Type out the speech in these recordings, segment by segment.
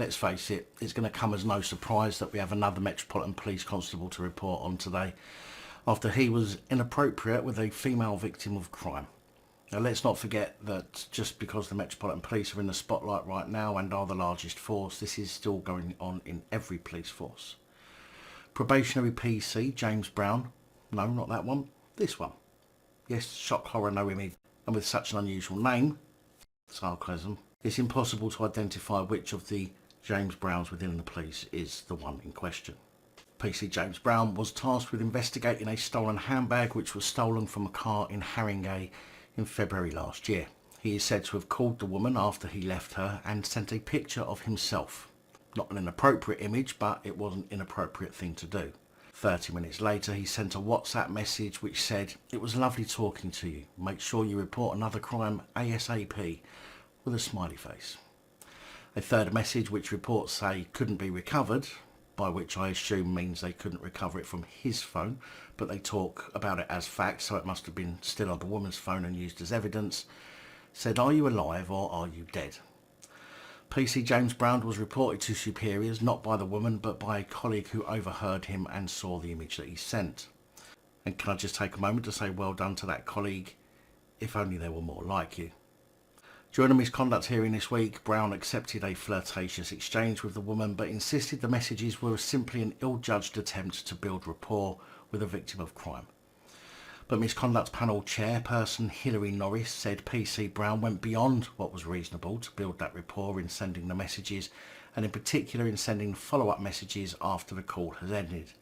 let's face it, it's going to come as no surprise that we have another Metropolitan Police Constable to report on today, after he was inappropriate with a female victim of crime. Now, let's not forget that just because the Metropolitan Police are in the spotlight right now and are the largest force, this is still going on in every police force. Probationary PC James Brown, no, not that one, this one. Yes, shock, horror, no image, and with such an unusual name, sarcasm, it's impossible to identify which of the James Browns within the police is the one in question. PC James Brown was tasked with investigating a stolen handbag which was stolen from a car in Haringey in February last year. He is said to have called the woman after he left her and sent a picture of himself. Not an inappropriate image, but it was an inappropriate thing to do. 30 minutes later, he sent a WhatsApp message which said, "It was lovely talking to you. Make sure you report another crime ASAP," with a smiley face. A third message which reports say couldn't be recovered, by which I assume means they couldn't recover it from his phone, but they talk about it as fact, so it must have been still on the woman's phone and used as evidence, said, "Are you alive or are you dead?" PC James Brown was reported to superiors not by the woman but by a colleague who overheard him and saw the image that he sent. And can I just take a moment to say well done to that colleague, if only there were more like you. During a misconduct hearing this week, Brown accepted a flirtatious exchange with the woman but insisted the messages were simply an ill-judged attempt to build rapport with a victim of crime. But Misconduct Panel Chairperson Hilary Norris said PC Brown went beyond what was reasonable to build that rapport in sending the messages, and in particular in sending follow-up messages after the call has ended.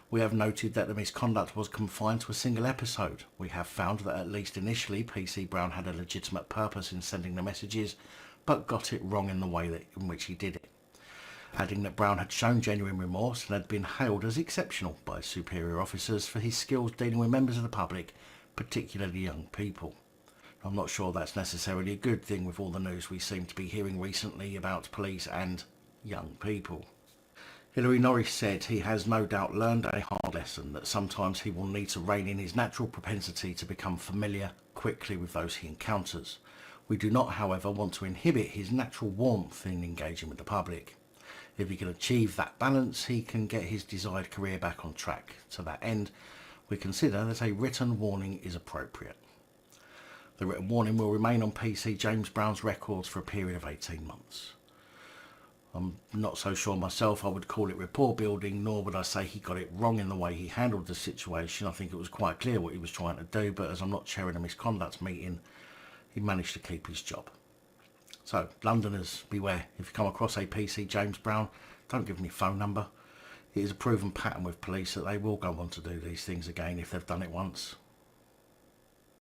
We have noted that the misconduct was confined to a single episode. We have found that at least initially PC Brown had a legitimate purpose in sending the messages, but got it wrong in the way in which he did it. Adding that Brown had shown genuine remorse and had been hailed as exceptional by superior officers for his skills dealing with members of the public, particularly young people. I'm not sure that's necessarily a good thing with all the news we seem to be hearing recently about police and young people. Hilary Norris said he has no doubt learned a hard lesson, that sometimes he will need to rein in his natural propensity to become familiar quickly with those he encounters. We do not, however, want to inhibit his natural warmth in engaging with the public. If he can achieve that balance, he can get his desired career back on track. To that end, we consider that a written warning is appropriate. The written warning will remain on PC James Brown's records for a period of 18 months. I'm not so sure myself I would call it rapport building, nor would I say he got it wrong in the way he handled the situation. I think it was quite clear what he was trying to do, but as I'm not chairing a misconduct meeting, he managed to keep his job. So, Londoners, beware. If you come across a PC James Brown, don't give him your phone number. It is a proven pattern with police that they will go on to do these things again if they've done it once.